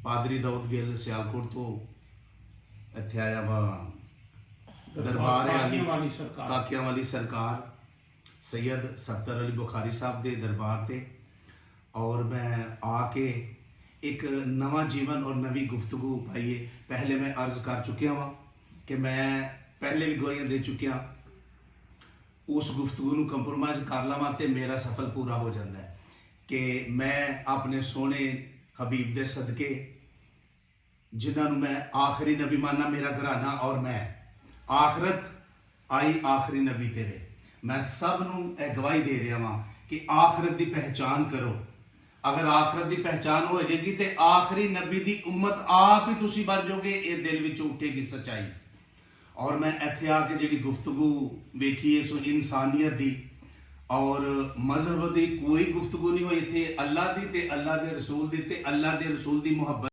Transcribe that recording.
पादरी दाऊद गिल सियालकोट तो इत्थे आया वा दरबार काकियां वाली सरकार सैयद सत्तर अली बुखारी साहब के दरबार से। और मैं आके एक नवा जीवन और नवी गुफ्तगू पाई है। पहले मैं अर्ज कर चुकिया वा कि मैं पहले भी गवाहियां दे चुकिया, उस गुफ्तगू नूं कंप्रोमाइज़ कर लवां तो मेरा सफल पूरा हो जाता है कि मैं अपने सोने हबीब दे सदके जिन्होंने मैं आखिरी नबी माना, मेरा घराना और मैं, आखरत आई आखिरी नबी तेरे, मैं सब नूं यह गवाही दे रहा वहाँ कि आखरत की पहचान करो। अगर आखरत की पहचान हो जाएगी तो आखिरी नबी की उम्मत आप ही तुसी बन जाओगे, ये दिल विच उठेगी सच्चाई। और मैं इत्थे आके जी गुफ्तगू वेखी है सो इंसानियत की और मजहब की कोई गुफ्तगू नहीं हुई, इत्थे अल्लाह की ते अल्लाह के रसूल की ते अल्लाह के रसूल की मुहब्बत